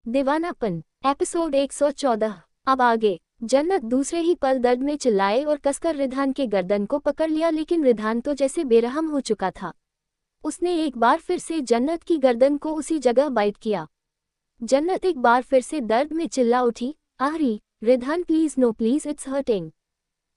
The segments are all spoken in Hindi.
दीवानापन एपिसोड 114। अब आगे। जन्नत दूसरे ही पल दर्द में चिल्लाए और कसकर रिधान के गर्दन को पकड़ लिया, लेकिन रिधान तो जैसे बेरहम हो चुका था। उसने एक बार फिर से जन्नत की गर्दन को उसी जगह बाइट किया। जन्नत एक बार फिर से दर्द में चिल्ला उठी, आहरी, Ridhan please no please, it's hurting.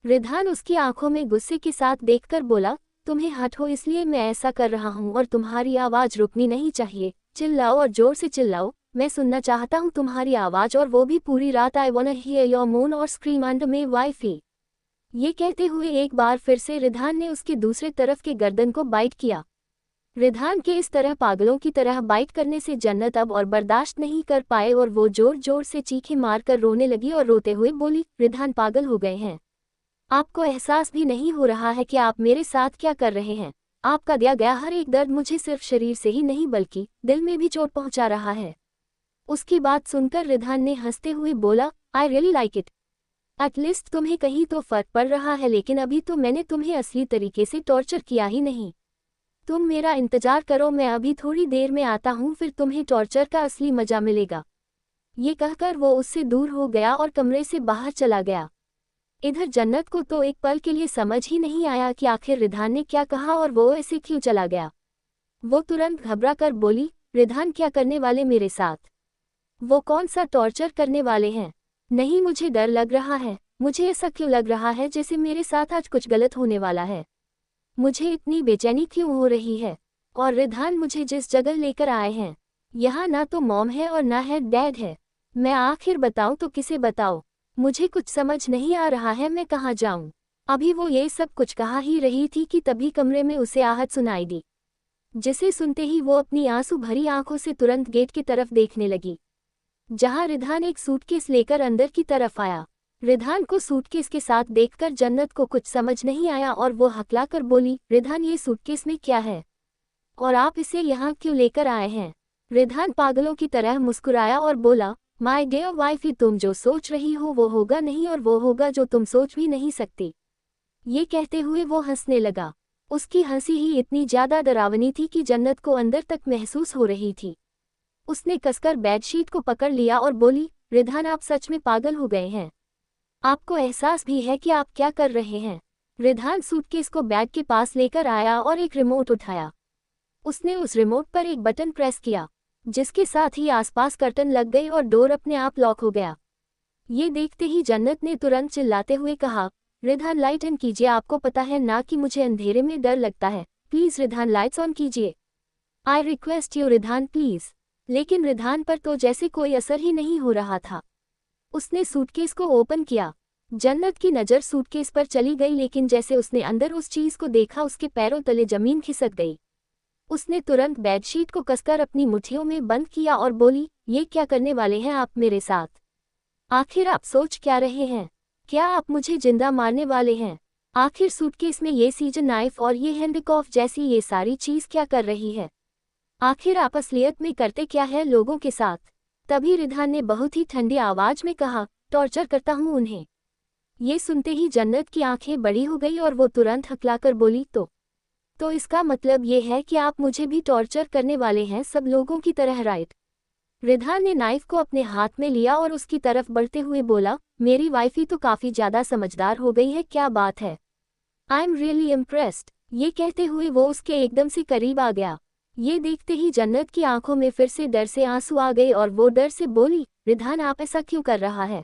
Ridhan उसकी आंखों में गुस्से के साथ देखकर बोला, तुम्हें हर्ट हो इसलिए मैं ऐसा कर रहा हूँ और तुम्हारी आवाज रुकनी नहीं चाहिए। चिल्लाओ और जोर से चिल्लाओ, मैं सुनना चाहता हूँ तुम्हारी आवाज, और वो भी पूरी रात। आई वांना हियर योर मोन और स्क्रीम अंडर मे वाइफी। ये कहते हुए एक बार फिर से रिधान ने उसके दूसरे तरफ के गर्दन को बाइट किया। रिधान के इस तरह पागलों की तरह बाइट करने से जन्नत अब और बर्दाश्त नहीं कर पाए और वो जोर जोर से चीखें मारकर रोने लगी और रोते हुए बोली, रिधान पागल हो गए हैं। आपको एहसास भी नहीं हो रहा है कि आप मेरे साथ क्या कर रहे हैं। आपका दिया गया हर एक दर्द मुझे सिर्फ शरीर से ही नहीं बल्कि दिल में भी चोट पहुंचा रहा है। उसकी बात सुनकर रिधान ने हंसते हुए बोला, I really like it. At least तुम्हें कहीं तो फर्क पड़ रहा है, लेकिन अभी तो मैंने तुम्हें असली तरीके से टॉर्चर किया ही नहीं। तुम मेरा इंतजार करो, मैं अभी थोड़ी देर में आता हूँ, फिर तुम्हें टॉर्चर का असली मजा मिलेगा। ये कहकर वो उससे दूर हो गया और कमरे से बाहर चला गया। इधर जन्नत को तो एक पल के लिए समझ ही नहीं आया कि आखिर रिधान ने क्या कहा और वो ऐसे क्यों चला गया। वो तुरंत घबरा कर बोली, रिधान क्या करने वाले मेरे साथ? वो कौन सा टॉर्चर करने वाले हैं? नहीं, मुझे डर लग रहा है। मुझे ऐसा क्यों लग रहा है जैसे मेरे साथ आज कुछ गलत होने वाला है। मुझे इतनी बेचैनी क्यों हो रही है? और रिधान मुझे जिस जगह लेकर आए हैं, यहाँ ना तो मॉम है और ना है डैड है। मैं आखिर बताऊं तो किसे बताऊं? मुझे कुछ समझ नहीं आ रहा है, मैं कहाँ जाऊं? अभी वो ये सब कुछ कहा ही रही थी कि तभी कमरे में उसे आहट सुनाई दी, जिसे सुनते ही वो अपनी आंसू भरी आंखों से तुरंत गेट की तरफ देखने लगी, जहां रिधान एक सूटकेस लेकर अंदर की तरफ आया। रिधान को सूटकेस के साथ देखकर जन्नत को कुछ समझ नहीं आया और वो हकलाकर बोली, रिधान ये सूटकेस में क्या है और आप इसे यहाँ क्यों लेकर आए हैं? रिधान पागलों की तरह मुस्कुराया और बोला, माय डियर वाइफी, तुम जो सोच रही हो वो होगा नहीं, और वो होगा जो तुम सोच भी नहीं सकती। ये कहते हुए वो हंसने लगा। उसकी हंसी ही इतनी ज्यादा डरावनी थी कि जन्नत को अंदर तक महसूस हो रही थी। उसने कसकर बेडशीट को पकड़ लिया और बोली, रिधान आप सच में पागल हो गए हैं। आपको एहसास भी है कि आप क्या कर रहे हैं? रिधान सूटकेस को बेड के पास लेकर आया और एक रिमोट उठाया। उसने उस रिमोट पर एक बटन प्रेस किया, जिसके साथ ही आसपास कर्टन लग गई और डोर अपने आप लॉक हो गया। ये देखते ही जन्नत ने तुरंत चिल्लाते हुए कहा, रिधान लाइट ऑन कीजिए, आपको पता है ना कि मुझे अंधेरे में डर लगता है। प्लीज रिधान लाइट्स ऑन कीजिए। I request you Ridhan please. लेकिन रिधान पर तो जैसे कोई असर ही नहीं हो रहा था। उसने सूटकेस को ओपन किया। जन्नत की नज़र सूटकेस पर चली गई, लेकिन जैसे उसने अंदर उस चीज को देखा उसके पैरों तले जमीन खिसक गई। उसने तुरंत बेडशीट को कसकर अपनी मुट्ठियों में बंद किया और बोली, ये क्या करने वाले हैं आप मेरे साथ? आखिर आप सोच क्या रहे हैं? क्या आप मुझे जिंदा मारने वाले हैं? आखिर सूटकेस में ये सीजन नाइफ और ये हैंडकॉफ जैसी ये सारी चीज क्या कर रही है? आखिर आप असलियत में करते क्या है लोगों के साथ? तभी रिधान ने बहुत ही ठंडी आवाज में कहा, टॉर्चर करता हूँ उन्हें। ये सुनते ही जन्नत की आंखें बड़ी हो गई और वो तुरंत हकलाकर बोली, तो इसका मतलब ये है कि आप मुझे भी टॉर्चर करने वाले हैं, सब लोगों की तरह, राइट? रिधान ने नाइफ को अपने हाथ में लिया और उसकी तरफ बढ़ते हुए बोला, मेरी वाइफी तो काफी ज्यादा समझदार हो गई है, क्या बात है? I am really impressed. ये कहते हुए वो उसके एकदम से करीब आ गया। ये देखते ही जन्नत की आंखों में फिर से डर से आंसू आ गए और वो डर से बोली, रिधान आप ऐसा क्यों कर रहा है?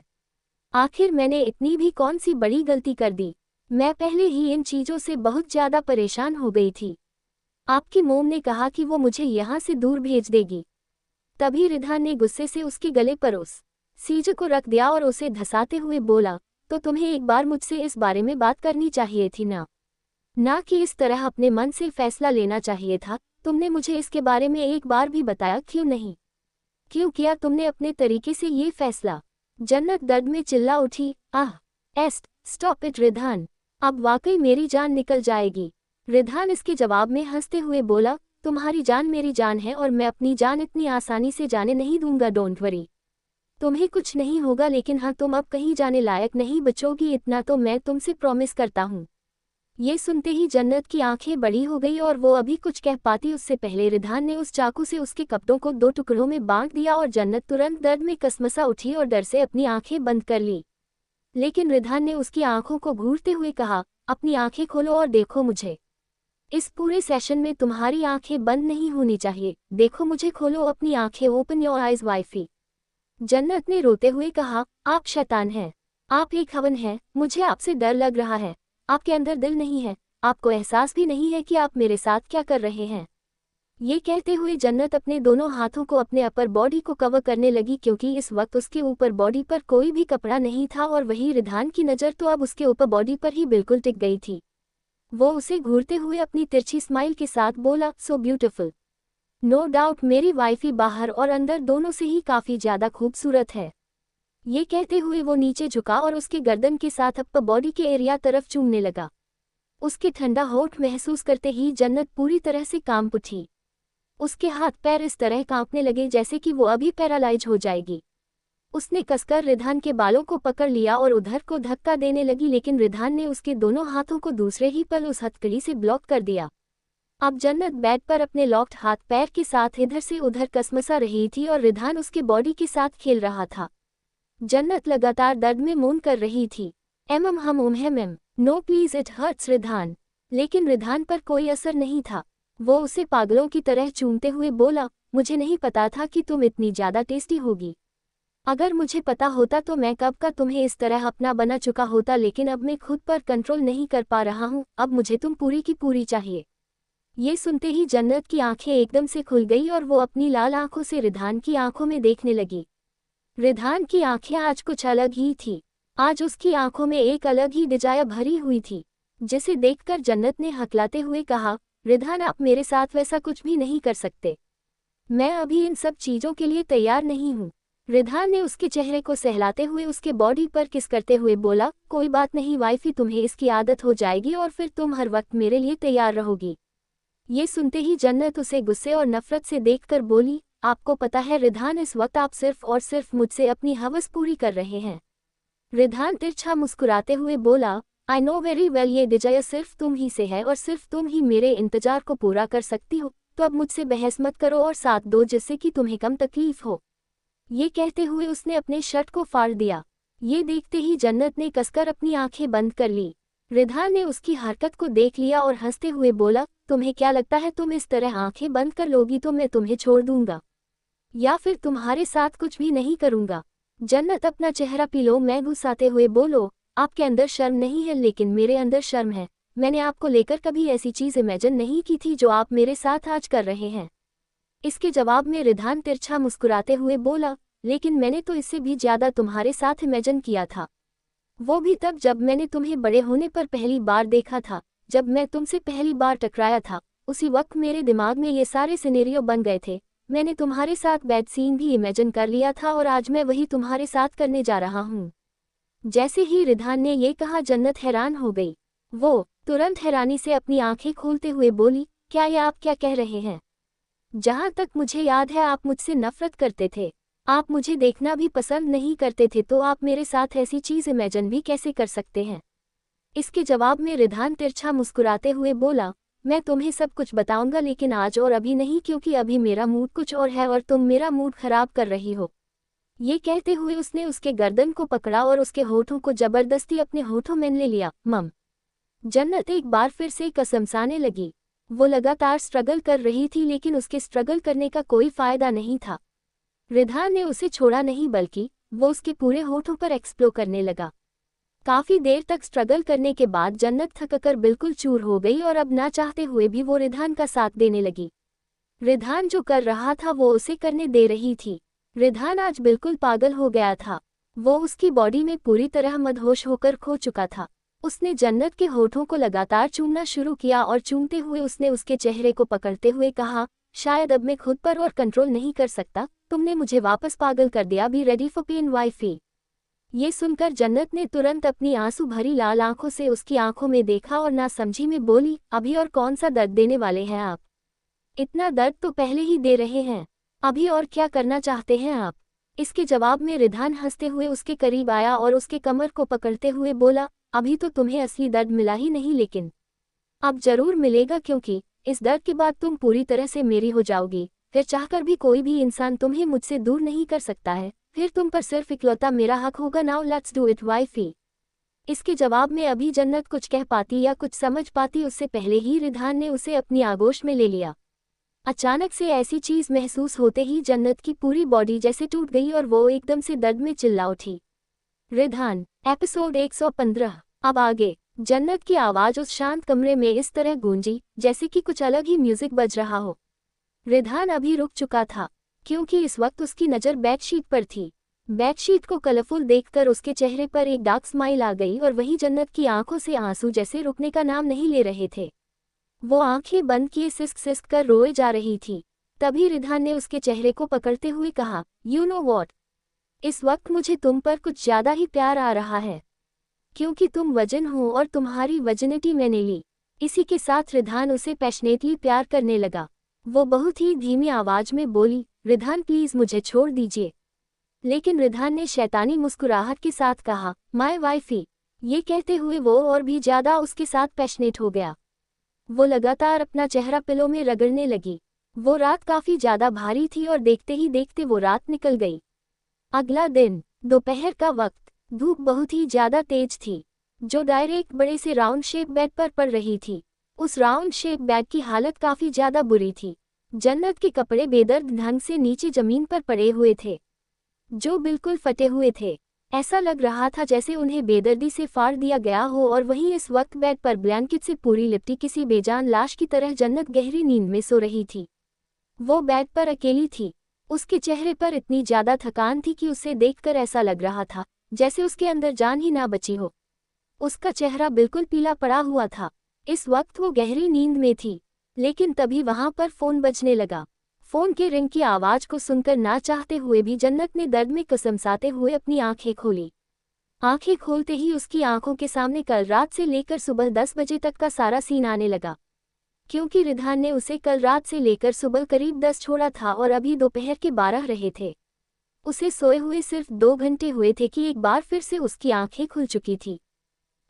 आखिर मैंने इतनी भी कौन सी बड़ी गलती कर दी? मैं पहले ही इन चीजों से बहुत ज्यादा परेशान हो गई थी। आपकी मोम ने कहा कि वो मुझे यहाँ से दूर भेज देगी। तभी रिधान ने गुस्से से उसके गले पर उस सीज को रख दिया और उसे धसाते हुए बोला, तो तुम्हें एक बार मुझसे इस बारे में बात करनी चाहिए थी ना कि इस तरह अपने मन से फैसला लेना चाहिए था। तुमने मुझे इसके बारे में एक बार भी बताया क्यों नहीं? क्यों किया तुमने अपने तरीके से ये फैसला? जन्नत दर्द में चिल्ला उठी, स्टॉप इट रिधान, अब वाकई मेरी जान निकल जाएगी। रिधान इसके जवाब में हंसते हुए बोला, तुम्हारी जान मेरी जान है और मैं अपनी जान इतनी आसानी से जाने नहीं दूंगा, डोंट वरी। तुम्हें कुछ नहीं होगा, लेकिन हाँ तुम अब कहीं जाने लायक नहीं बचोगी, इतना तो मैं तुमसे प्रॉमिस करता हूँ। ये सुनते ही जन्नत की आंखें बड़ी हो गई और वो अभी कुछ कह पाती उससे पहले रिधान ने उस चाकू से उसके कपड़ों को 2 टुकड़ों में बांट दिया और जन्नत तुरंत दर्द में कसमसा उठी और डर से अपनी आंखें बंद कर ली। लेकिन रिधान ने उसकी आंखों को घूरते हुए कहा, अपनी आंखें खोलो और देखो मुझे। इस पूरे सेशन में तुम्हारी आंखें बंद नहीं होनी चाहिए, देखो मुझे, खोलो अपनी आंखें, ओपन योर आइज वाइफी। जन्नत ने रोते हुए कहा, आप शैतान हैं, आप एक हवन हैं, मुझे आपसे डर लग रहा है, आपके अंदर दिल नहीं है, आपको एहसास भी नहीं है कि आप मेरे साथ क्या कर रहे हैं। ये कहते हुए जन्नत अपने दोनों हाथों को अपने अपर बॉडी को कवर करने लगी क्योंकि इस वक्त उसके ऊपर बॉडी पर कोई भी कपड़ा नहीं था और वही रिधान की नज़र तो अब उसके ऊपर बॉडी पर ही बिल्कुल टिक गई थी। वो उसे घूरते हुए अपनी तिरछी स्माइल के साथ बोला, सो ब्यूटिफुल, नो डाउट मेरी वाइफी बाहर और अंदर दोनों से ही काफ़ी ज़्यादा खूबसूरत है। ये कहते हुए वो नीचे झुका और उसके गर्दन के साथ अपर बॉडी के एरिया तरफ चूमने लगा। उसके ठंडा होठ महसूस करते ही जन्नत पूरी तरह से कांप उठी। उसके हाथ पैर इस तरह कांपने लगे जैसे कि वो अभी पैरालाइज हो जाएगी। उसने कसकर रिधान के बालों को पकड़ लिया और उधर को धक्का देने लगी, लेकिन रिधान ने उसके दोनों हाथों को दूसरे ही पल उस हथकड़ी से ब्लॉक कर दिया। अब जन्नत बेड पर अपने लॉक्ड हाथ पैर के साथ इधर से उधर कसमसा रही थी और रिधान उसके बॉडी के साथ खेल रहा था। जन्नत लगातार दर्द में मौन कर रही थी। हम ma'am, no please it hurts Ridhan. लेकिन रिधान पर कोई असर नहीं था। वो उसे पागलों की तरह चूमते हुए बोला, मुझे नहीं पता था कि तुम इतनी ज़्यादा टेस्टी होगी। अगर मुझे पता होता तो मैं कब का तुम्हें इस तरह अपना बना चुका होता, लेकिन अब मैं खुद पर कंट्रोल नहीं कर पा रहा हूँ, अब मुझे तुम पूरी की पूरी चाहिए। ये सुनते ही जन्नत की आंखें एकदम से खुल गई और वो अपनी लाल आंखों से रिधान की आंखों में देखने लगी। रिधान की आंखें आज कुछ अलग ही थी। आज उसकी आंखों में एक अलग ही डिजायर भरी हुई थी, जिसे देखकर जन्नत ने हकलाते हुए कहा, रिधान आप मेरे साथ वैसा कुछ भी नहीं कर सकते, मैं अभी इन सब चीज़ों के लिए तैयार नहीं हूँ। रिधान ने उसके चेहरे को सहलाते हुए उसके बॉडी पर किस करते हुए बोला, कोई बात नहीं वाइफी, तुम्हें इसकी आदत हो जाएगी और फिर तुम हर वक्त मेरे लिए तैयार रहोगी। ये सुनते ही जन्नत उसे गुस्से और नफरत से देखकर बोली, आपको पता है रिधान, इस वक्त आप सिर्फ और सिर्फ मुझसे अपनी हवस पूरी कर रहे हैं। रिधान तिरछा मुस्कुराते हुए बोला, आई नो वेरी वेल, ये डिजायर सिर्फ तुम ही से है और सिर्फ तुम ही मेरे इंतजार को पूरा कर सकती हो, तो अब मुझसे बहस मत करो और साथ दो जिससे कि तुम्हें कम तकलीफ हो। ये कहते हुए उसने अपने शर्ट को फाड़ दिया। ये देखते ही जन्नत ने कसकर अपनी आंखें बंद कर ली। रिधान ने उसकी हरकत को देख लिया और हंसते हुए बोला, तुम्हें क्या लगता है तुम इस तरह आंखें बंद कर लोगी तो मैं तुम्हें छोड़ दूंगा, या फिर तुम्हारे साथ कुछ भी नहीं करूंगा। जन्नत अपना चेहरा पीलो मैं घुसाते हुए बोलो, आपके अंदर शर्म नहीं है लेकिन मेरे अंदर शर्म है। मैंने आपको लेकर कभी ऐसी चीज़ इमेजिन नहीं की थी जो आप मेरे साथ आज कर रहे हैं। इसके जवाब में रिधान तिरछा मुस्कुराते हुए बोला, लेकिन मैंने तो इससे भी ज़्यादा तुम्हारे साथ इमेजिन किया था, वो भी तब जब मैंने तुम्हें बड़े होने पर पहली बार देखा था, जब मैं तुमसे पहली बार टकराया था, उसी वक्त मेरे दिमाग में ये सारे सिनेरियो बन गए थे। मैंने तुम्हारे साथ बैड सीन भी इमेजिन कर लिया था और आज मैं वही तुम्हारे साथ करने जा रहा हूँ। जैसे ही रिधान ने ये कहा जन्नत हैरान हो गई। वो तुरंत हैरानी से अपनी आंखें खोलते हुए बोली, क्या ये आप क्या कह रहे हैं? जहाँ तक मुझे याद है आप मुझसे नफरत करते थे, आप मुझे देखना भी पसंद नहीं करते थे, तो आप मेरे साथ ऐसी चीज़ इमेजिन भी कैसे कर सकते हैं? इसके जवाब में रिधान तिरछा मुस्कुराते हुए बोला, मैं तुम्हें सब कुछ बताऊंगा लेकिन आज और अभी नहीं, क्योंकि अभी मेरा मूड कुछ और है और तुम मेरा मूड खराब कर रही हो। ये कहते हुए उसने उसके गर्दन को पकड़ा और उसके होठों को जबरदस्ती अपने होठों में ले लिया। जन्नत एक बार फिर से कसमसाने लगी। वो लगातार स्ट्रगल कर रही थी लेकिन उसके स्ट्रगल करने का कोई फायदा नहीं था। रिधान ने उसे छोड़ा नहीं बल्कि वो उसके पूरे होठों पर एक्सप्लोर करने लगा। काफी देर तक स्ट्रगल करने के बाद जन्नत थककर बिल्कुल चूर हो गई और अब ना चाहते हुए भी वो रिधान का साथ देने लगी। रिधान जो कर रहा था वो उसे करने दे रही थी। रिधान आज बिल्कुल पागल हो गया था। वो उसकी बॉडी में पूरी तरह मदहोश होकर खो चुका था। उसने जन्नत के होठों को लगातार चूमना शुरू किया और चूमते हुए उसने उसके चेहरे को पकड़ते हुए कहा, शायद अब मैं खुद पर और कंट्रोल नहीं कर सकता, तुमने मुझे वापस पागल कर दिया, be ready for pain wifey. ये सुनकर जन्नत ने तुरंत अपनी आंसू भरी लाल आंखों से उसकी आंखों में देखा और ना समझी में बोली, अभी और कौन सा दर्द देने वाले हैं आप? इतना दर्द तो पहले ही दे रहे हैं, अभी और क्या करना चाहते हैं आप? इसके जवाब में रिधान हंसते हुए उसके करीब आया और उसके कमर को पकड़ते हुए बोला, अभी तो तुम्हें असली दर्द मिला ही नहीं, लेकिन अब जरूर मिलेगा, क्योंकि इस दर्द के बाद तुम पूरी तरह से मेरी हो जाओगी। फिर चाहकर भी कोई भी इंसान तुम्हें मुझसे दूर नहीं कर सकता है। फिर तुम पर सिर्फ इकलौता मेरा हक होगा। Now let's do it wifey. इसके जवाब में अभी जन्नत कुछ कह पाती या कुछ समझ पाती, उससे पहले ही रिधान ने उसे अपनी आगोश में ले लिया। अचानक से ऐसी चीज महसूस होते ही जन्नत की पूरी बॉडी जैसे टूट गई और वो एकदम से दर्द में चिल्ला उठी। रिधान। एपिसोड 115। अब आगे। जन्नत की आवाज उस शांत कमरे में इस तरह गूंजी जैसे कि कुछ अलग ही म्यूजिक बज रहा हो। रिधान अभी रुक चुका था, क्योंकि इस वक्त उसकी नज़र बेडशीट पर थी। बेडशीट को कलरफुल देखकर उसके चेहरे पर एक डार्क स्माइल आ गई और वहीं जन्नत की आंखों से आंसू जैसे रुकने का नाम नहीं ले रहे थे। वो आंखें बंद किए सिसक सिसक कर रोए जा रही थी। तभी रिधान ने उसके चेहरे को पकड़ते हुए कहा, यू नो वॉट, इस वक्त मुझे तुम पर कुछ ज्यादा ही प्यार आ रहा है, क्योंकि तुम वजन हो और तुम्हारी वजनिटी मैंने ली। इसी के साथ रिधान उसे पैशनेटली प्यार करने लगा। वो बहुत ही धीमी आवाज में बोली, रिधान प्लीज मुझे छोड़ दीजिए। लेकिन रिधान ने शैतानी मुस्कुराहट के साथ कहा, माय वाइफी। ये कहते हुए वो और भी ज्यादा उसके साथ पैशनेट हो गया। वो लगातार अपना चेहरा पिलो में रगड़ने लगी। वो रात काफी ज्यादा भारी थी और देखते ही देखते वो रात निकल गई। अगला दिन, दोपहर का वक्त। धूप बहुत ही ज्यादा तेज थी, जो डायरेक्ट बड़े से राउंड शेप बेड पर पड़ रही थी। उस राउंड शेप बेड की हालत काफी ज्यादा बुरी थी। जन्नत के कपड़े बेदर्द ढंग से नीचे जमीन पर पड़े हुए थे, जो बिल्कुल फटे हुए थे। ऐसा लग रहा था जैसे उन्हें बेदर्दी से फाड़ दिया गया हो। और वहीं इस वक्त बेड पर ब्लैंकेट से पूरी लिपटी किसी बेजान लाश की तरह जन्नत गहरी नींद में सो रही थी। वो बेड पर अकेली थी। उसके चेहरे पर इतनी ज्यादा थकान थी कि उसे देखकर ऐसा लग रहा था जैसे उसके अंदर जान ही ना बची हो। उसका चेहरा बिल्कुल पीला पड़ा हुआ था। इस वक्त वो गहरी नींद में थी, लेकिन तभी वहां पर फोन बजने लगा। फोन के रिंग की आवाज को सुनकर ना चाहते हुए भी जन्नत ने दर्द में कसमसाते हुए अपनी आंखें खोली। आंखें खोलते ही उसकी आंखों के सामने कल रात से लेकर सुबह 10 बजे तक का सारा सीन आने लगा, क्योंकि रिधान ने उसे कल रात से लेकर सुबह करीब 10 छोड़ा था और अभी दोपहर के 12 रहे थे। उसे सोए हुए सिर्फ 2 घंटे हुए थे कि एक बार फिर से उसकी आंखें खुल चुकी थी।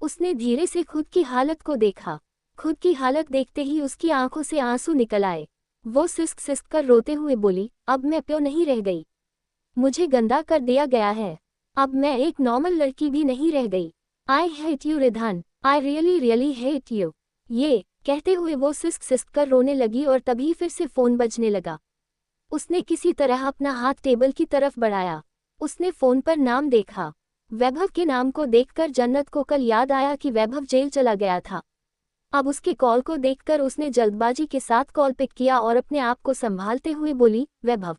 उसने धीरे से खुद की हालत को देखा। खुद की हालत देखते ही उसकी आंखों से आंसू निकल आए। वो सिसक सिसक कर रोते हुए बोली, अब मैं प्यो नहीं रह गई। मुझे गंदा कर दिया गया है। अब मैं एक नॉर्मल लड़की भी नहीं रह गई। I hate you Ridhan, I really really hate you. ये कहते हुए वो सिसक सिसक कर रोने लगी और तभी फिर से फोन बजने लगा। उसने किसी तरह अपना हाथ टेबल की तरफ बढ़ाया। उसने फोन पर नाम देखा। वैभव के नाम को देखकर जन्नत को कल याद आया कि वैभव जेल चला गया था। अब उसके कॉल को देखकर उसने जल्दबाजी के साथ कॉल पिक किया और अपने आप को संभालते हुए बोली, वैभव,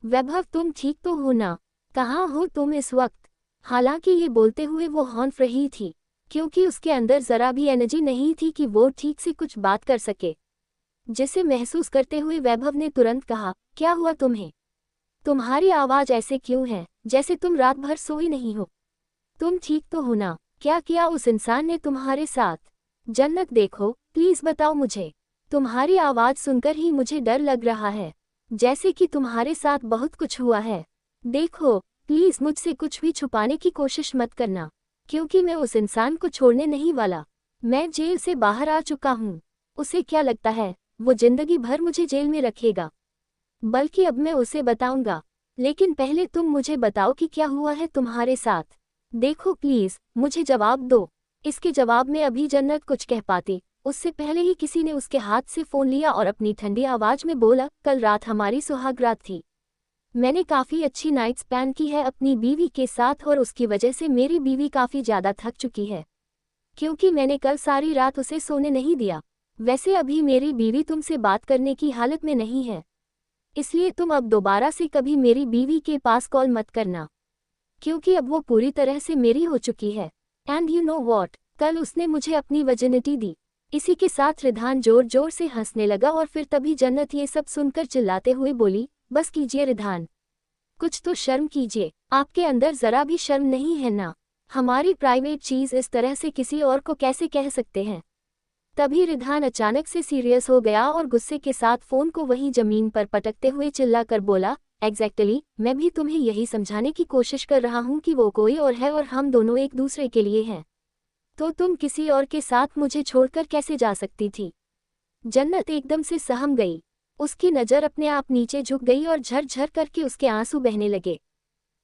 वैभव तुम ठीक तो हो ना? कहाँ हो तुम इस वक्त? हालांकि ये बोलते हुए वो हौंफ रही थी, क्योंकि उसके अंदर जरा भी एनर्जी नहीं थी कि वो ठीक से कुछ बात कर सके। जिसे महसूस करते हुए वैभव ने तुरंत कहा, क्या हुआ तुम्हें? तुम्हारी आवाज ऐसे क्यों है जैसे तुम रात भर सोई नहीं हो? तुम ठीक तो हो ना? क्या किया उस इंसान ने तुम्हारे साथ? जन्नत देखो, प्लीज बताओ मुझे। तुम्हारी आवाज सुनकर ही मुझे डर लग रहा है, जैसे कि तुम्हारे साथ बहुत कुछ हुआ है। देखो प्लीज मुझसे कुछ भी छुपाने की कोशिश मत करना, क्योंकि मैं उस इंसान को छोड़ने नहीं वाला। मैं जेल से बाहर आ चुका हूँ। उसे क्या लगता है वो जिंदगी भर मुझे जेल में रखेगा? बल्कि अब मैं उसे बताऊंगा। लेकिन पहले तुम मुझे बताओ कि क्या हुआ है तुम्हारे साथ। देखो प्लीज मुझे जवाब दो। इसके जवाब में अभी जन्नत कुछ कह पाती, उससे पहले ही किसी ने उसके हाथ से फोन लिया और अपनी ठंडी आवाज में बोला, कल रात हमारी सुहाग रात थी। मैंने काफी अच्छी नाइट स्पेंड की है अपनी बीवी के साथ और उसकी वजह से मेरी बीवी काफी ज्यादा थक चुकी है, क्योंकि मैंने कल सारी रात उसे सोने नहीं दिया। वैसे अभी मेरी बीवी तुमसे बात करने की हालत में नहीं है, इसलिए तुम अब दोबारा से कभी मेरी बीवी के पास कॉल मत करना, क्योंकि अब वो पूरी तरह से मेरी हो चुकी है। एंड यू नो वॉट, कल उसने मुझे अपनी वर्जिनिटी दी। इसी के साथ रिधान जोर जोर से हंसने लगा और फिर तभी जन्नत ये सब सुनकर चिल्लाते हुए बोली, बस कीजिए रिधान, कुछ तो शर्म कीजिए। आपके अंदर जरा भी शर्म नहीं है ना? हमारी प्राइवेट चीज इस तरह से किसी और को कैसे कह सकते हैं? तभी रिधान अचानक से सीरियस हो गया और गुस्से के साथ फोन को वहीं जमीन पर पटकते हुए चिल्लाकर बोला, एग्जैक्टली, मैं भी तुम्हें यही समझाने की कोशिश कर रहा हूँ कि वो कोई और है और हम दोनों एक दूसरे के लिए हैं। तो तुम किसी और के साथ मुझे छोड़कर कैसे जा सकती थी? जन्नत एकदम से सहम गई। उसकी नज़र अपने आप नीचे झुक गई और झरझर करके उसके आंसू बहने लगे।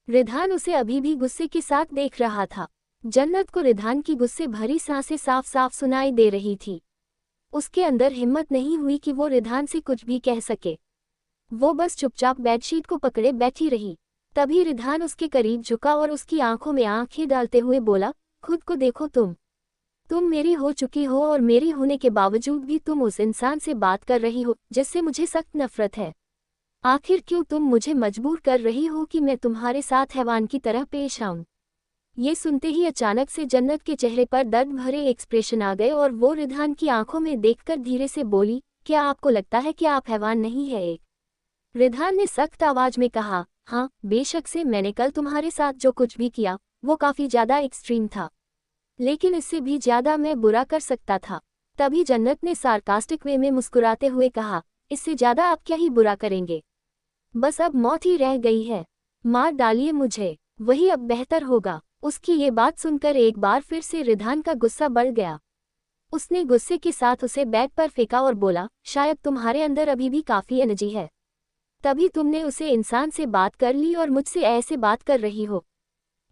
रिधान उसे अभी भी गुस्से के साथ देख रहा था। जन्नत को रिधान की गुस्से भरी सांसें साफ साफ सुनाई दे रही थी। उसके अंदर हिम्मत नहीं हुई कि वो रिधान से कुछ भी कह सके। वो बस चुपचाप बेडशीट को पकड़े बैठी रही। तभी रिधान उसके करीब झुका और उसकी आंखों में आंखें डालते हुए बोला, खुद को देखो, तुम मेरी हो चुकी हो और मेरी होने के बावजूद भी तुम उस इंसान से बात कर रही हो जिससे मुझे सख्त नफरत है। आखिर क्यों तुम मुझे मजबूर कर रही हो कि मैं तुम्हारे साथ हैवान की तरह पेश आऊं? ये सुनते ही अचानक से जन्नत के चेहरे पर दर्द भरे एक्सप्रेशन आ गए और वो रिधान की आंखों में देखकर धीरे से बोली, क्या आपको लगता है कि आप हैवान नहीं है एक? रिधान ने सख्त आवाज में कहा, हाँ बेशक से मैंने कल तुम्हारे साथ जो कुछ भी किया वो काफी ज्यादा एक्सट्रीम था, लेकिन इससे भी ज्यादा मैं बुरा कर सकता था। तभी जन्नत ने सार्कास्टिक वे में मुस्कुराते हुए कहा, इससे ज्यादा आप क्या ही बुरा करेंगे? बस अब मौत ही रह गई है। मार डालिए मुझे, वही अब बेहतर होगा। उसकी ये बात सुनकर एक बार फिर से रिधान का गुस्सा बढ़ गया। उसने गुस्से के साथ उसे बेड पर फेंका और बोला, शायद तुम्हारे अंदर अभी भी काफी एनर्जी है, तभी तुमने उसे इंसान से बात कर ली और मुझसे ऐसे बात कर रही हो।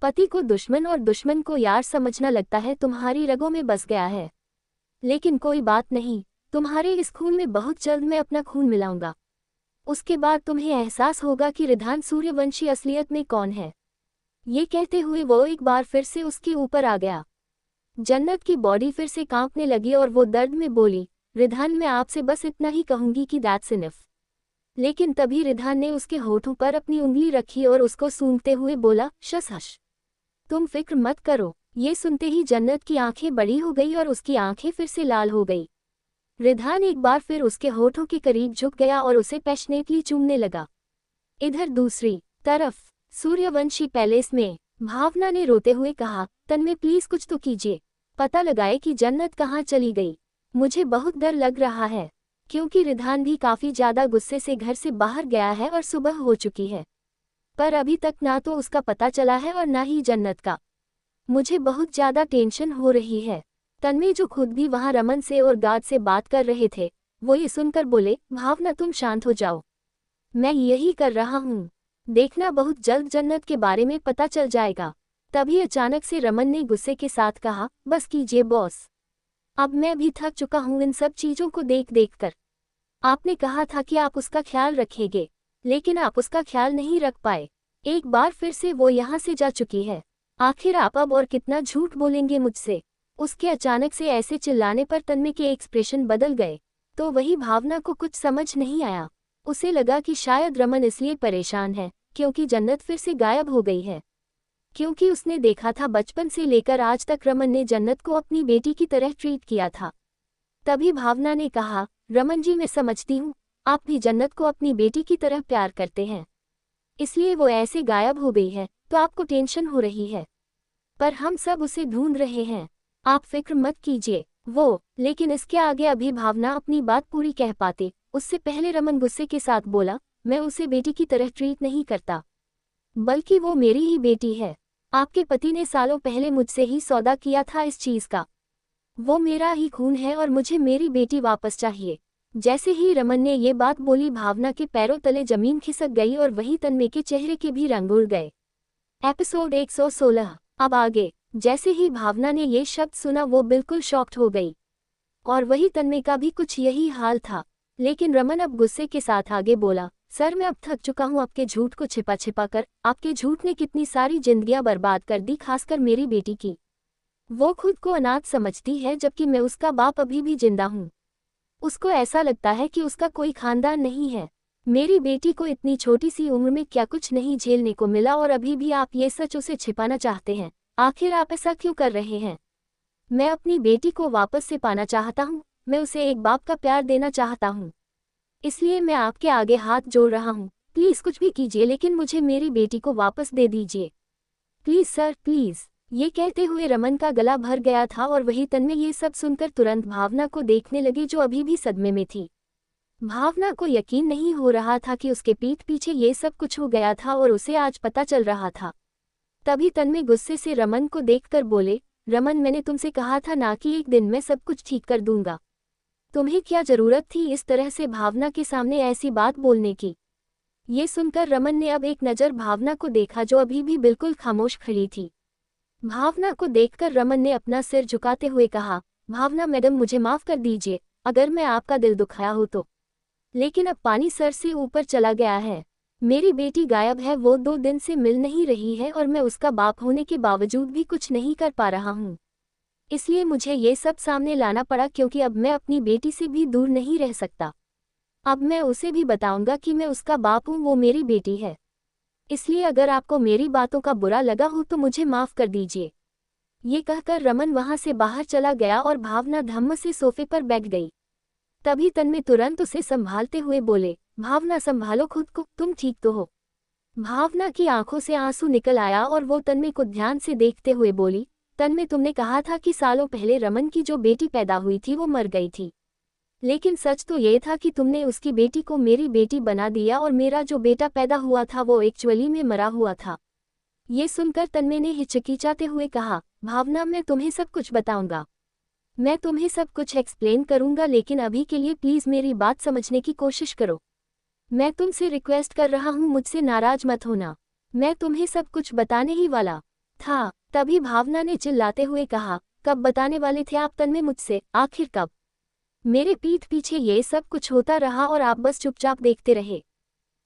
पति को दुश्मन और दुश्मन को यार समझना लगता है तुम्हारी रगों में बस गया है। लेकिन कोई बात नहीं, तुम्हारे इस खून में बहुत जल्द मैं अपना खून मिलाऊंगा। उसके बाद तुम्हें एहसास होगा कि रिधान सूर्यवंशी असलियत में कौन है। ये कहते हुए वो एक बार फिर से उसके ऊपर आ गया। जन्नत की बॉडी फिर से कांपने लगी और वो दर्द में बोली, रिधान मैं आपसे बस इतना ही कहूंगी कि दैट्स इनफ। लेकिन तभी रिधान ने उसके होठों पर अपनी उंगली रखी और उसको सूंघते हुए बोला, शश हश, तुम फिक्र मत करो। ये सुनते ही जन्नत की आंखें बड़ी हो गई और उसकी आंखें फिर से लाल हो गई। रिधान एक बार फिर उसके होठों के करीब झुक गया और उसे पैशनेटली चूमने लगा। इधर दूसरी तरफ सूर्यवंशी पैलेस में भावना ने रोते हुए कहा, तन्मय प्लीज कुछ तो कीजिए, पता लगाए कि जन्नत कहाँ चली गई। मुझे बहुत डर लग रहा है, क्योंकि रिधान भी काफी ज्यादा गुस्से से घर से बाहर गया है और सुबह हो चुकी है, पर अभी तक ना तो उसका पता चला है और ना ही जन्नत का। मुझे बहुत ज्यादा टेंशन हो रही है। तन्मय जो खुद भी वहां रमन से और गार्ड से बात कर रहे थे, वो ये सुनकर बोले, भावना तुम शांत हो जाओ, मैं यही कर रहा हूँ, देखना बहुत जल्द जन्नत के बारे में पता चल जाएगा। तभी अचानक से रमन ने गुस्से के साथ कहा, बस कीजिए बॉस, अब मैं भी थक चुका हूँ इन सब चीजों को देख देख कर। आपने कहा था कि आप उसका ख्याल रखेंगे, लेकिन आप उसका ख्याल नहीं रख पाए। एक बार फिर से वो यहाँ से जा चुकी है, आखिर आप अब और कितना झूठ बोलेंगे मुझसे? उसके अचानक से ऐसे चिल्लाने पर तन्मय के एक्सप्रेशन बदल गए। तो वही भावना को कुछ समझ नहीं आया। उसे लगा कि शायद रमन इसलिए परेशान है क्योंकि जन्नत फिर से गायब हो गई है, क्योंकि उसने देखा था बचपन से लेकर आज तक रमन ने जन्नत को अपनी बेटी की तरह ट्रीट किया था। तभी भावना ने कहा, रमन जी मैं समझती हूँ, आप भी जन्नत को अपनी बेटी की तरह प्यार करते हैं, इसलिए वो ऐसे गायब हो गई है तो आपको टेंशन हो रही है, पर हम सब उसे ढूंढ रहे हैं, आप फिक्र मत कीजिए। वो लेकिन इसके आगे अभी भावना अपनी बात पूरी कह पाते उससे पहले रमन गुस्से के साथ बोला, मैं उसे बेटी की तरह ट्रीट नहीं करता, बल्कि वो मेरी ही बेटी है। आपके पति ने सालों पहले मुझसे ही सौदा किया था इस चीज का, वो मेरा ही खून है और मुझे मेरी बेटी वापस चाहिए। जैसे ही रमन ने ये बात बोली, भावना के पैरों तले जमीन खिसक गई और वहीं तन्मय के चेहरे के भी रंग उड़ गए। एपिसोड 116 अब आगे। जैसे ही भावना ने ये शब्द सुना वो बिल्कुल शॉक्ड हो गई, और वही तन्मय का भी कुछ यही हाल था। लेकिन रमन अब गुस्से के साथ आगे बोला, सर मैं अब थक चुका हूँ आपके झूठ को छिपा छिपा कर। आपके झूठ ने कितनी सारी जिंदगियां बर्बाद कर दी, खासकर मेरी बेटी की। वो खुद को अनाथ समझती है जबकि मैं उसका बाप अभी भी जिंदा हूँ। उसको ऐसा लगता है कि उसका कोई खानदान नहीं है। मेरी बेटी को इतनी छोटी सी उम्र में क्या कुछ नहीं झेलने को मिला और अभी भी आप ये सच उसे छिपाना चाहते हैं। आखिर आप ऐसा क्यों कर रहे हैं? मैं अपनी बेटी को वापस से पाना चाहता हूँ, मैं उसे एक बाप का प्यार देना चाहता हूँ, इसलिए मैं आपके आगे हाथ जोड़ रहा हूँ। प्लीज कुछ भी कीजिए, लेकिन मुझे मेरी बेटी को वापस दे दीजिए, प्लीज सर प्लीज। ये कहते हुए रमन का गला भर गया था और वही तन्मय ये सब सुनकर तुरंत भावना को देखने लगी जो अभी भी सदमे में थी। भावना को यकीन नहीं हो रहा था कि उसके पीठ पीछे ये सब कुछ हो गया था और उसे आज पता चल रहा था। तभी तन्मय गुस्से से रमन को देखकर बोले, रमन, मैंने तुमसे कहा था ना कि एक दिन मैं सब कुछ ठीक कर दूंगा। तुम्हें क्या जरूरत थी इस तरह से भावना के सामने ऐसी बात बोलने की? ये सुनकर रमन ने अब एक नज़र भावना को देखा जो अभी भी बिल्कुल खामोश खड़ी थी। भावना को देखकर रमन ने अपना सिर झुकाते हुए कहा, भावना मैडम, मुझे माफ कर दीजिए अगर मैं आपका दिल दुखाया हो तो। लेकिन अब पानी सर से ऊपर चला गया है। मेरी बेटी गायब है, वो 2 दिन से मिल नहीं रही है और मैं उसका बाप होने के बावजूद भी कुछ नहीं कर पा रहा हूँ। इसलिए मुझे ये सब सामने लाना पड़ा क्योंकि अब मैं अपनी बेटी से भी दूर नहीं रह सकता। अब मैं उसे भी बताऊंगा कि मैं उसका बाप हूँ, वो मेरी बेटी है। इसलिए अगर आपको मेरी बातों का बुरा लगा हो तो मुझे माफ कर दीजिए। ये कहकर रमन वहां से बाहर चला गया और भावना धम्म से सोफे पर बैठ गई। तभी तन्मय तुरंत उसे संभालते हुए बोले, भावना संभालो खुद को, तुम ठीक तो हो? भावना की आंखों से आंसू निकल आया और वो तन्मय को ध्यान से देखते हुए बोली, तन्मय, तुमने कहा था कि सालों पहले रमन की जो बेटी पैदा हुई थी वो मर गई थी। लेकिन सच तो ये था कि तुमने उसकी बेटी को मेरी बेटी बना दिया और मेरा जो बेटा पैदा हुआ था वो एक्चुअली में मरा हुआ था। ये सुनकर तन्मय ने हिचकिचाते हुए कहा, भावना, मैं तुम्हें सब कुछ बताऊंगा। मैं तुम्हें सब कुछ एक्सप्लेन करूंगा, लेकिन अभी के लिए प्लीज मेरी बात समझने की कोशिश करो। मैं तुमसे रिक्वेस्ट कर रहा हूँ, मुझसे नाराज मत होना। मैं तुम्हें सब कुछ बताने ही वाला था। तभी भावना ने चिल्लाते हुए कहा, कब बताने वाले थे आप तन्मय मुझसे, आखिर कब? मेरे पीठ पीछे ये सब कुछ होता रहा और आप बस चुपचाप देखते रहे।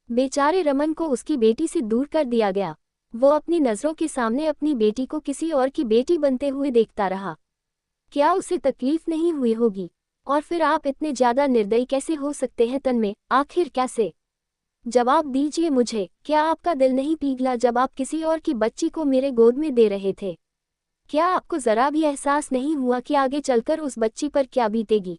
बेचारे रमन को उसकी बेटी से दूर कर दिया गया। वो अपनी नज़रों के सामने अपनी बेटी को किसी और की बेटी बनते हुए देखता रहा। क्या उसे तकलीफ नहीं हुई होगी? और फिर आप इतने ज्यादा निर्दयी कैसे हो सकते हैं तन्मय, आखिर कैसे? जवाब दीजिए मुझे, क्या आपका दिल नहीं पिघला जब आप किसी और की बच्ची को मेरे गोद में दे रहे थे? क्या आपको जरा भी एहसास नहीं हुआ कि आगे चलकर उस बच्ची पर क्या बीतेगी?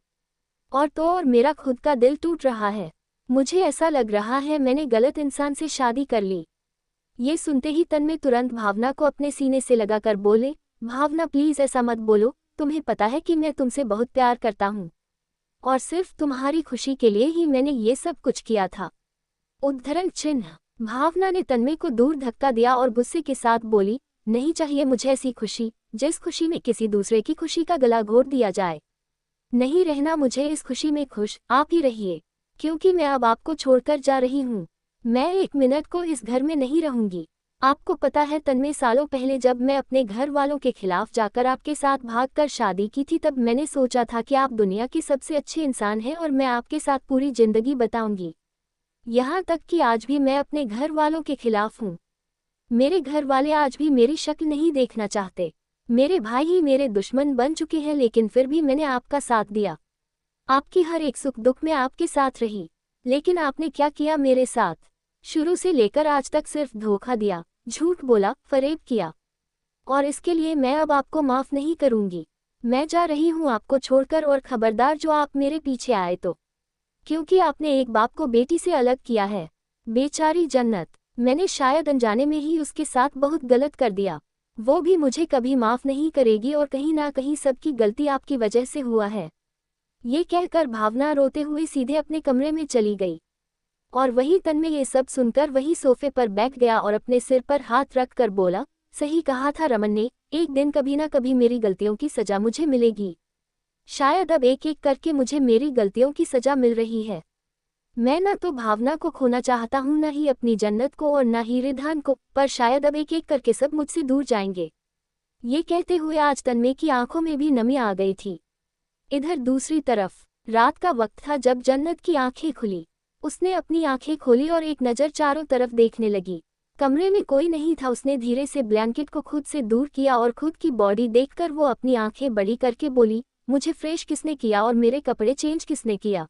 और मेरा खुद का दिल टूट रहा है। मुझे ऐसा लग रहा है मैंने गलत इंसान से शादी कर ली। ये सुनते ही तन्मय तुरंत भावना को अपने सीने से लगाकर बोले, भावना प्लीज ऐसा मत बोलो, तुम्हें पता है कि मैं तुमसे बहुत प्यार करता हूँ और सिर्फ तुम्हारी खुशी के लिए ही मैंने ये सब कुछ किया था। उद्धरण चिन्ह। भावना ने तन्मय को दूर धक्का दिया और गुस्से के साथ बोली, नहीं चाहिए मुझे ऐसी खुशी जिस खुशी में किसी दूसरे की खुशी का गला घोट दिया जाए। नहीं रहना मुझे इस खुशी में खुश, आप ही रहिए, क्योंकि मैं अब आपको छोड़कर जा रही हूँ। मैं 1 मिनट को इस घर में नहीं रहूंगी। आपको पता है तन्मय, सालों पहले जब मैं अपने घर वालों के खिलाफ जाकर आपके साथ भागकर शादी की थी तब मैंने सोचा था कि आप दुनिया के सबसे अच्छे इंसान हैं और मैं आपके साथ पूरी जिंदगी बिताऊंगी। यहाँ तक कि आज भी मैं अपने घर वालों के खिलाफ हूँ। मेरे घर वाले आज भी मेरी शक्ल नहीं देखना चाहते। मेरे भाई ही मेरे दुश्मन बन चुके हैं, लेकिन फिर भी मैंने आपका साथ दिया। आपकी हर एक सुख दुख में आपके साथ रही। लेकिन आपने क्या किया मेरे साथ? शुरू से लेकर आज तक सिर्फ धोखा दिया, झूठ बोला, फरेब किया। और इसके लिए मैं अब आपको माफ नहीं करूंगी। मैं जा रही हूँ आपको छोड़कर, और खबरदार जो आप मेरे पीछे आए तो, क्योंकि आपने एक बाप को बेटी से अलग किया है। बेचारी जन्नत, मैंने शायद अनजाने में ही उसके साथ बहुत गलत कर दिया। वो भी मुझे कभी माफ नहीं करेगी और कहीं ना कहीं सबकी गलती आपकी वजह से हुआ है। ये कहकर भावना रोते हुए सीधे अपने कमरे में चली गई। और वहीं तन्मय ये सब सुनकर वही सोफे पर बैठ गया और अपने सिर पर हाथ रख कर बोला, सही कहा था रमन ने, एक दिन कभी ना कभी मेरी गलतियों की सजा मुझे मिलेगी। शायद अब एक एक करके मुझे मेरी गलतियों की सजा मिल रही है। मैं न तो भावना को खोना चाहता हूँ, न ही अपनी जन्नत को और न ही रिधान को, पर शायद अब एक एक करके सब मुझसे दूर जाएंगे। ये कहते हुए आज तन्मय की आंखों में भी नमी आ गई थी। इधर दूसरी तरफ रात का वक्त था जब जन्नत की आंखें खुली। उसने अपनी आंखें खोली और एक नज़र चारों तरफ देखने लगी। कमरे में कोई नहीं था। उसने धीरे से ब्लैंकेट को खुद से दूर किया और खुद की बॉडी देखकर वो अपनी आंखें बड़ी करके बोली, मुझे फ्रेश किसने किया और मेरे कपड़े चेंज किसने किया?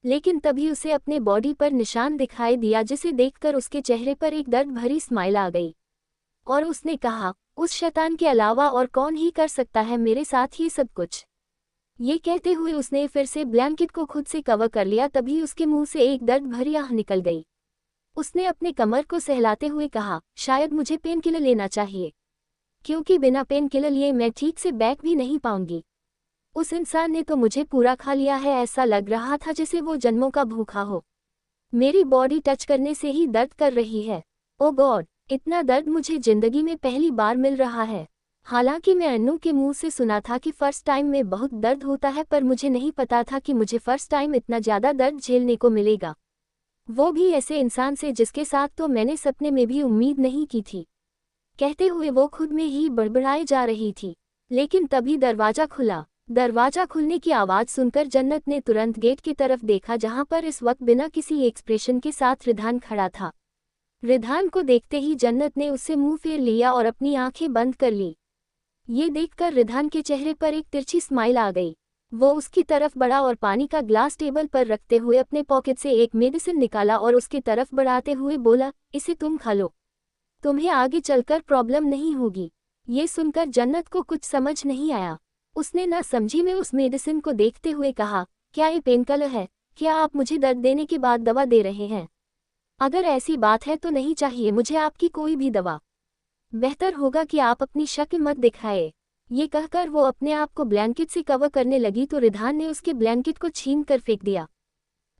लेकिन तभी उसे अपने बॉडी पर निशान दिखाई दिया, जिसे देखकर उसके चेहरे पर एक दर्द भरी स्माइल आ गई। और उसने कहा, उस शैतान के अलावा और कौन ही कर सकता है मेरे साथ ये सब कुछ? ये कहते हुए उसने फिर से ब्लैंकेट को खुद से कवर कर लिया। तभी उसके मुंह से एक दर्द भरी आह निकल गई। उसने अपने कमर को सहलाते हुए कहा, शायद मुझे पेन किलर लेना चाहिए, क्योंकि बिना पेन किलर लिए मैं ठीक से बैठ भी नहीं पाऊंगी। उस इंसान ने तो मुझे पूरा खा लिया है। ऐसा लग रहा था जैसे वो जन्मों का भूखा हो। मेरी बॉडी टच करने से ही दर्द कर रही है। ओ गॉड, इतना दर्द मुझे जिंदगी में पहली बार मिल रहा है। हालांकि मैं अन्नू के मुंह से सुना था कि फर्स्ट टाइम में बहुत दर्द होता है, पर मुझे नहीं पता था कि मुझे फर्स्ट टाइम इतना ज़्यादा दर्द झेलने को मिलेगा, वो भी ऐसे इंसान से जिसके साथ तो मैंने सपने में भी उम्मीद नहीं की थी। कहते हुए वो खुद में ही बड़बड़ाए जा रही थी। लेकिन तभी दरवाज़ा खुला। दरवाज़ा खुलने की आवाज़ सुनकर जन्नत ने तुरंत गेट की तरफ देखा, जहां पर इस वक्त बिना किसी एक्सप्रेशन के साथ रिधान खड़ा था। रिधान को देखते ही जन्नत ने उससे मुंह फेर लिया और अपनी आंखें बंद कर ली। ये देखकर रिधान के चेहरे पर एक तिरछी स्माइल आ गई। वो उसकी तरफ बढ़ा और पानी का ग्लास टेबल पर रखते हुए अपने पॉकेट से एक मेडिसिन निकाला और उसकी तरफ बढ़ाते हुए बोला, इसे तुम खा लो, तुम्हें आगे चलकर प्रॉब्लम नहीं होगी। ये सुनकर जन्नत को कुछ समझ नहीं आया। उसने ना समझी में उस मेडिसिन को देखते हुए कहा, क्या ये पेन किलर है? क्या आप मुझे दर्द देने के बाद दवा दे रहे हैं? अगर ऐसी बात है तो नहीं चाहिए मुझे आपकी कोई भी दवा। बेहतर होगा कि आप अपनी शक्ल मत दिखाए। ये कहकर वो अपने आप को ब्लैंकेट से कवर करने लगी तो रिधान ने उसके ब्लैंकेट को छीन कर फेंक दिया।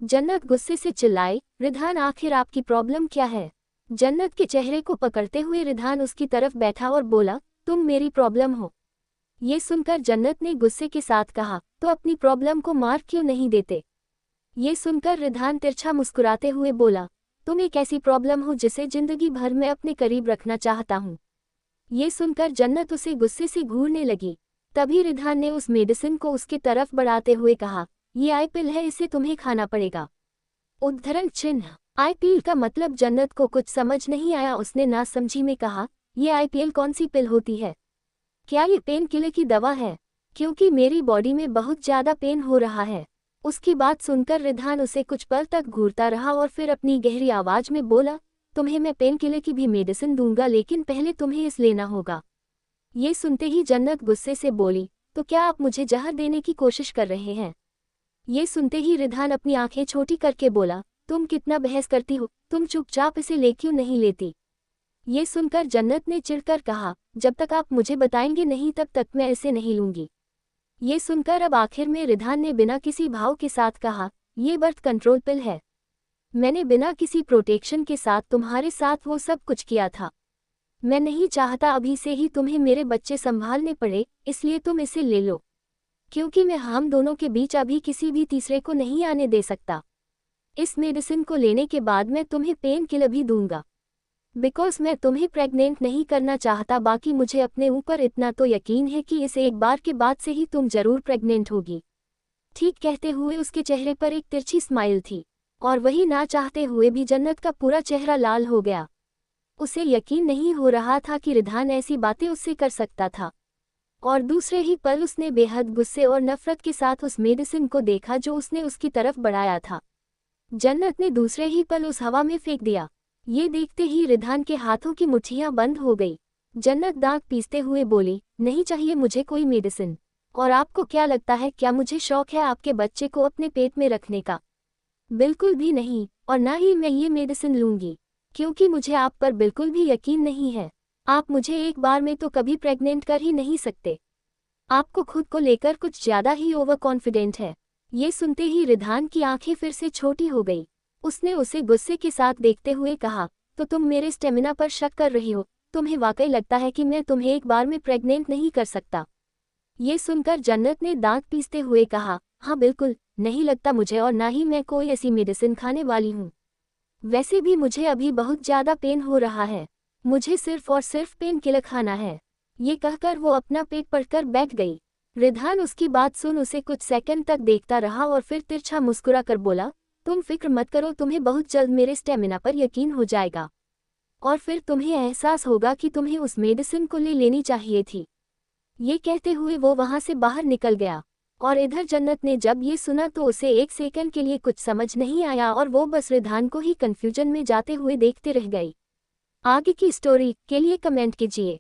जन्नत गुस्से से चिल्लाई, रिधान आखिर आपकी प्रॉब्लम क्या है? जन्नत के चेहरे को पकड़ते हुए रिधान उसकी तरफ बैठा और बोला, तुम मेरी प्रॉब्लम हो। ये सुनकर जन्नत ने गुस्से के साथ कहा, तो अपनी प्रॉब्लम को मार क्यों नहीं देते? ये सुनकर रिधान तिरछा मुस्कुराते हुए बोला, तुम एक ऐसी प्रॉब्लम हो जिसे जिंदगी भर में अपने करीब रखना चाहता हूँ। ये सुनकर जन्नत उसे गुस्से से घूरने लगी। तभी रिधान ने उस मेडिसिन को उसकी तरफ बढ़ाते हुए कहा, ये आईपीएल है, इसे तुम्हें खाना पड़ेगा। उद्धरण चिन्ह। आईपीएल का मतलब जन्नत को कुछ समझ नहीं आया। उसने नासमझी में कहा, ये आईपीएल कौन सी पिल होती है? क्या ये पेन किलर की दवा है? क्योंकि मेरी बॉडी में बहुत ज़्यादा पेन हो रहा है। उसकी बात सुनकर रिधान उसे कुछ पल तक घूरता रहा और फिर अपनी गहरी आवाज में बोला, तुम्हें मैं पेन किलर की भी मेडिसिन दूंगा, लेकिन पहले तुम्हें इस लेना होगा। ये सुनते ही जन्नत गुस्से से बोली, तो क्या आप मुझे जहर देने की कोशिश कर रहे हैं? ये सुनते ही रिधान अपनी आंखें छोटी करके बोला, तुम कितना बहस करती हो, तुम चुपचाप इसे ले क्यों नहीं लेती? ये सुनकर जन्नत ने चिढ़कर कहा, जब तक आप मुझे बताएंगे नहीं तब तक मैं इसे नहीं लूंगी। ये सुनकर अब आखिर में रिधान ने बिना किसी भाव के साथ कहा, ये बर्थ कंट्रोल पिल है। मैंने बिना किसी प्रोटेक्शन के साथ तुम्हारे साथ वो सब कुछ किया था। मैं नहीं चाहता अभी से ही तुम्हें मेरे बच्चे संभालने पड़े, इसलिए तुम इसे ले लो, क्योंकि मैं हम दोनों के बीच अभी किसी भी तीसरे को नहीं आने दे सकता। इस मेडिसिन को लेने के बाद मैं तुम्हें पेन किलर भी दूंगा, बिकॉज मैं तुम्हें प्रेग्नेंट नहीं करना चाहता। बाकी मुझे अपने ऊपर इतना तो यकीन है कि इस एक बार के बाद से ही तुम जरूर प्रेग्नेंट होगी। ठीक कहते हुए उसके चेहरे पर एक तिरछी स्माइल थी, और वही ना चाहते हुए भी जन्नत का पूरा चेहरा लाल हो गया। उसे यकीन नहीं हो रहा था कि रिधान ऐसी बातें उससे कर सकता था, और दूसरे ही पल उसने बेहद गुस्से और नफरत के साथ उस मेडिसिन को देखा जो उसने उसकी तरफ बढ़ाया था। जन्नत ने दूसरे ही पल उस हवा में फेंक दिया। ये देखते ही रिधान के हाथों की मुट्ठियां बंद हो गई। जन्नत दांत पीसते हुए बोली, नहीं चाहिए मुझे कोई मेडिसिन। और आपको क्या लगता है, क्या मुझे शौक है आपके बच्चे को अपने पेट में रखने का? बिल्कुल भी नहीं, और ना ही मैं ये मेडिसिन लूंगी, क्योंकि मुझे आप पर बिल्कुल भी यकीन नहीं है। आप मुझे एक बार में तो कभी प्रेग्नेंट कर ही नहीं सकते। आपको खुद को लेकर कुछ ज्यादा ही ओवर कॉन्फिडेंट है। ये सुनते ही रिधान की आंखें फिर से छोटी हो गई। उसने उसे गुस्से के साथ देखते हुए कहा, तो तुम मेरे स्टेमिना पर शक कर रही हो? तुम्हें वाकई लगता है कि मैं तुम्हें एक बार में प्रेग्नेंट नहीं कर सकता? ये सुनकर जन्नत ने दांत पीसते हुए कहा, हाँ बिल्कुल नहीं लगता मुझे, और ना ही मैं कोई ऐसी मेडिसिन खाने वाली हूँ। वैसे भी मुझे अभी बहुत ज़्यादा पेन हो रहा है, मुझे सिर्फ और सिर्फ पेन किलर खाना है। ये कहकर वो अपना पेट पकड़कर बैठ गई। रिधान उसकी बात सुन उसे कुछ सेकंड तक देखता रहा और फिर तिरछा मुस्कुरा कर बोला, तुम फिक्र मत करो, तुम्हें बहुत जल्द मेरे स्टेमिना पर यकीन हो जाएगा, और फिर तुम्हें एहसास होगा कि तुम्हें उस मेडिसिन को ले लेनी चाहिए थी। ये कहते हुए वो वहां से बाहर निकल गया। और इधर जन्नत ने जब ये सुना तो उसे एक सेकंड के लिए कुछ समझ नहीं आया और वो बस रिधान को ही कंफ्यूजन में जाते हुए देखते रह गई। आगे की स्टोरी के लिए कमेंट कीजिए।